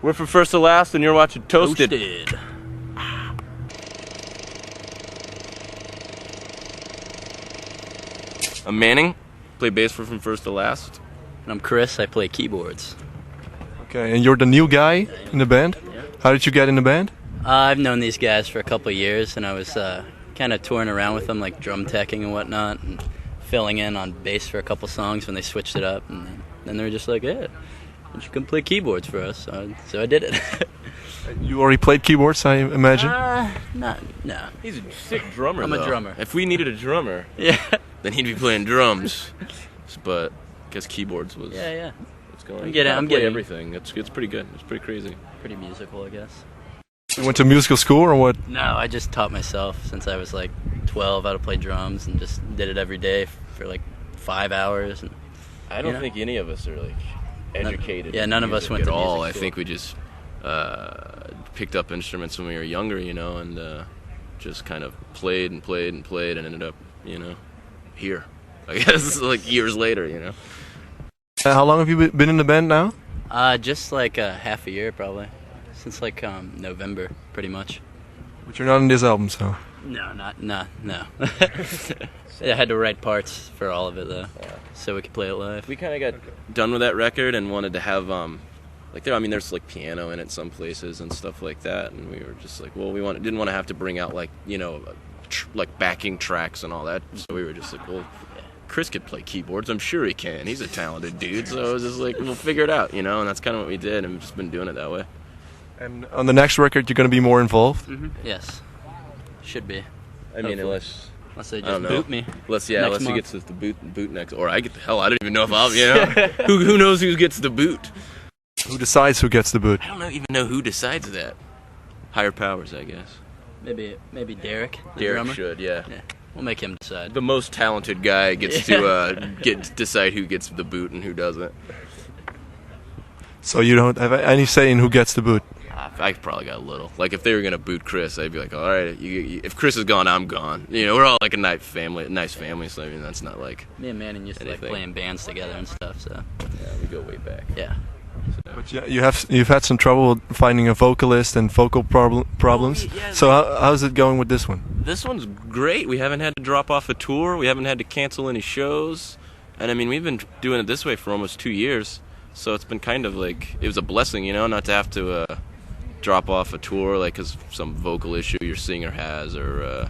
We're from First to Last, and you're watching Toasted. Toasted. I'm Manning, play bass for From First to Last. And I'm Chris, I play keyboards. Okay, and you're the new guy in the band? Yeah. How did you get in the band? I've known these guys for a couple of years, and I was kind of touring around with them, like drum teching and whatnot, and filling in on bass for a couple songs when they switched it up. And then they were just like, yeah, you should come play keyboards for us. So I did it. You already played keyboards, I imagine? No. He's a sick drummer, I'm though. a drummer. If we needed a drummer, Yeah. then he'd be playing drums. But I guess keyboards was Yeah. what's going on. I'm getting Play everything. It's pretty good. It's pretty crazy. Pretty musical, I guess. You went to musical school or what? No, I just taught myself since I was like 12 how to play drums and just did it every day for like 5 hours. And I don't think any of us are like educated. Yeah, in none of us music went at to all. music I school. think we just picked up instruments when we were younger, and just kind of played and ended up, here. I guess like years later, How long have you been in the band now? Just like half a year probably. Since like November, pretty much. But you're not in this album, so... No. I had to write parts for all of it though, so we could play it live. We kind of got done with that record and wanted to have there's like piano in it some places and stuff like that, and we were just like, well, didn't want to have to bring out like like backing tracks and all that, so we were just like, well, Chris could play keyboards, I'm sure he can, he's a talented dude, so I was just like, we'll figure it out, and that's kind of what we did, and we've just been doing it that way. And on the next record, you're going to be more involved? Mm-hmm. Yes, should be. I mean, unless they I don't just know. boot me. Unless next he month. gets the boot next, or I get the hell. I don't even know if I'll. Who knows who gets the boot? Who decides who gets the boot? I don't even know who decides that. Higher powers, I guess. Maybe Derek. The Derek drummer. should, yeah. We'll make him decide. The most talented guy gets to decide who gets the boot and who doesn't. So you don't have any say in who gets the boot? I probably got a little. Like if they were gonna boot Chris, I'd be like, all right, if Chris is gone, I'm gone. We're all like a nice family. So I mean, that's not like. Me and Manning used to like playing bands together and stuff. So. Yeah, we go way back. Yeah. So. But you've had some trouble finding a vocalist and vocal problems. Yeah, so how's it going with this one? This one's great. We haven't had to drop off a tour. We haven't had to cancel any shows, and I mean, we've been doing it this way for almost 2 years. So it's been kind of like it was a blessing, not to have to. Drop off a tour like because some vocal issue your singer has or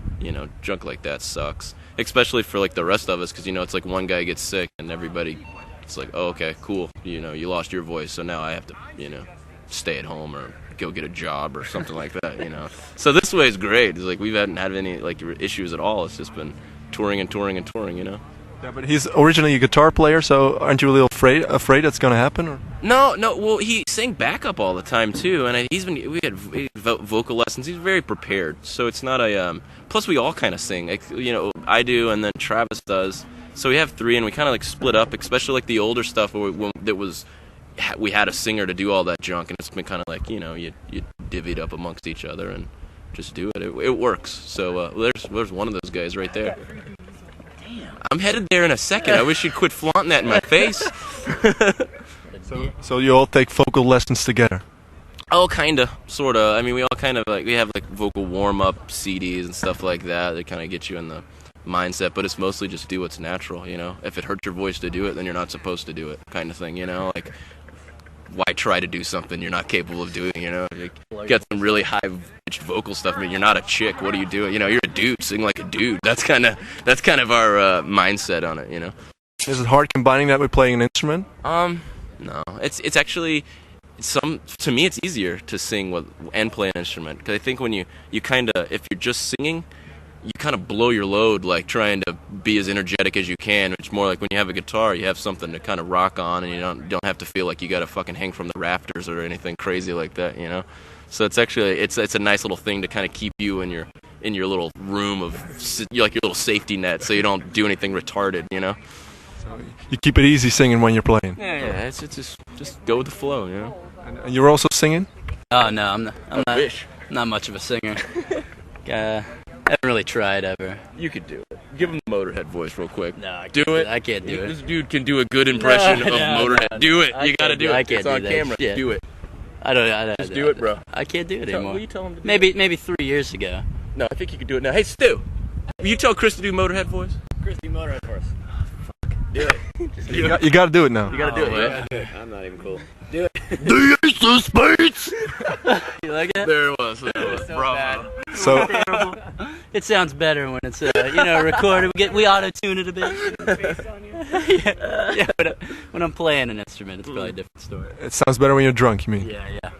junk like that sucks, especially for like the rest of us, because it's like one guy gets sick and everybody, it's like, oh, okay, cool, you lost your voice, so now I have to stay at home or go get a job or something like that. So this way is great. It's like we haven't had any like issues at all. It's just been touring. Yeah, but he's originally a guitar player, so aren't you a little afraid that's gonna happen? Or? No. Well, he sang backup all the time too, and we had vocal lessons. He's very prepared, so it's not a. Plus, we all kind of sing. Like, I do, and then Travis does. So we have three, and we kind of like split up, especially like the older stuff where we had a singer to do all that junk, and it's been kind of like you divvied up amongst each other and just do it. It works. So there's one of those guys right there. I'm headed there in a second. I wish you'd quit flaunting that in my face. So you all take vocal lessons together? Oh, kinda, sorta. I mean, we all kind of we have like vocal warm-up CDs and stuff like that. They kind of get you in the mindset, but it's mostly just do what's natural. If it hurts your voice to do it, then you're not supposed to do it, kind of thing. Like, why try to do something you're not capable of doing? You got some really high-pitched vocal stuff. I mean, you're not a chick. What are you doing? You're a dude. Sing like a dude. That's kind of our mindset on it. Is it hard combining that with playing an instrument? No. It's actually to me it's easier to sing and play an instrument, because I think when you kind of, if you're just singing, you kind of blow your load, like trying to be as energetic as you can. It's more like when you have a guitar, you have something to kind of rock on, and you don't have to feel like you got to fucking hang from the rafters or anything crazy like that, So it's actually it's a nice little thing to kind of keep you in your little room of like your little safety net, so you don't do anything retarded, So you keep it easy singing when you're playing. Yeah. It's just go with the flow, And you're also singing? Oh no, I'm not much of a singer. I haven't really tried ever. You could do it. Give him the Motorhead voice real quick. No, I do can't it. I can't do This dude can do a good impression of Motorhead. Do it. You gotta do it. I can't It's on do that camera. shit. Do it. Just do it, bro. I can't do it anymore. Will you tell him to do Maybe 3 years ago. No, I think you can do it now. Hey, Stu, will you tell Chris to do Motorhead voice? Chris, do Motorhead for us. Do it. You got to do it now. You gotta do it. Yeah. I'm not even cool. Do it. The Ace of Spades. You like it? There it was. So Bravo. bad. So It sounds better when it's recorded. We auto tune it a bit. Yeah. But when I'm playing an instrument, it's probably a different story. it sounds better when you're drunk. You mean? Yeah.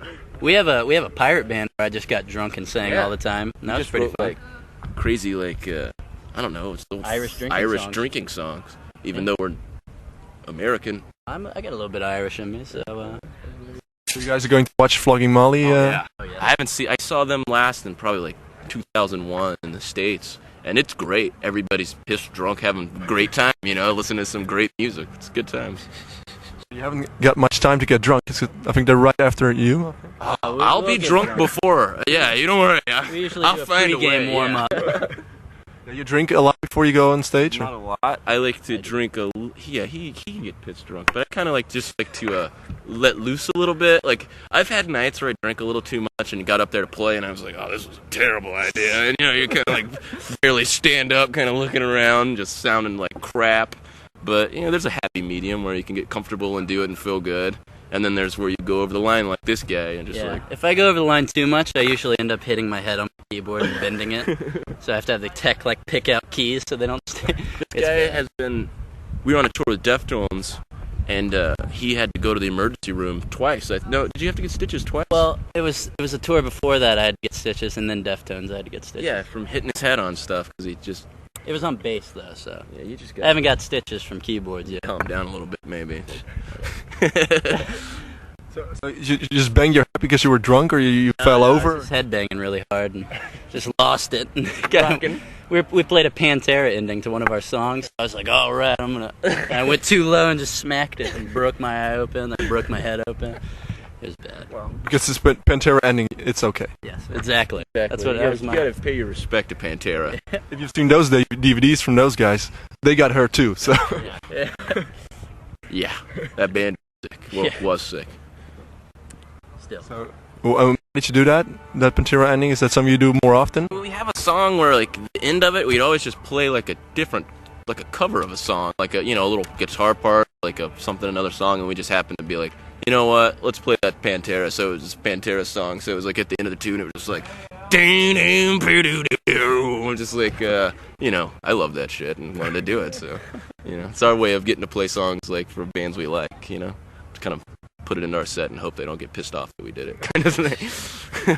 We have a pirate band where I just got drunk and sang all the time. And that was pretty fun. Like crazy, I don't know, it's the Irish drinking songs. Even though we're American. I got a little bit of Irish in me, so. So you guys are going to watch Flogging Molly? Yeah. I saw them last in probably like 2001 in the States, and it's great. Everybody's pissed drunk, having a great time, listening to some great music. It's good times. You haven't got much time to get drunk. I think they're right after you. I'll be drunk before. Yeah, you don't worry. We usually I'll do a find a pre-game way, warm-up. You drink a lot before you go on stage? Not a lot. I like to drink he can get pissed drunk, but I kind of like to let loose a little bit. Like, I've had nights where I drank a little too much and got up there to play, and I was like, oh, this was a terrible idea. And, you kind of like barely stand up, kind of looking around, just sounding like crap. But, there's a happy medium where you can get comfortable and do it and feel good. And then there's where you go over the line like this guy and just If I go over the line too much, I usually end up hitting my head on my keyboard and bending it. So I have to have the tech pick out keys so they don't stay. This guy has been. We were on a tour with Deftones, and he had to go to the emergency room twice. No, did you have to get stitches twice? Well, it was a tour before that I had to get stitches, and then Deftones I had to get stitches. Yeah, from hitting his head on stuff because he just. It was on bass though, so. Yeah, you just. I haven't got stitches from keyboards yet. Calm down a little bit, maybe. So you just banged your head because you were drunk, or you fell over? I was just headbanging really hard and just lost it. We played a Pantera ending to one of our songs. I was like, all right, and I went too low and just smacked it and broke my eye open, then broke my head open. It was bad. Well, because it's Pantera ending, it's okay. Yes, exactly. That's what you gotta pay your respect to Pantera. If you've seen those DVDs from those guys, they got hurt too. So. Yeah, that band was sick. Still. So, why did you do that? That Pantera ending? Is that something you do more often? We have a song where, like, the end of it, we'd always just play like a cover of a song, like a little guitar part, like another song, and we just happened to be like, you know what? Let's play that Pantera. So it was this Pantera song. So it was like at the end of the tune, it was just like, just like, I love that shit and wanted to do it. So, it's our way of getting to play songs like for bands we like, to kind of put it into our set and hope they don't get pissed off that we did it, kind of thing.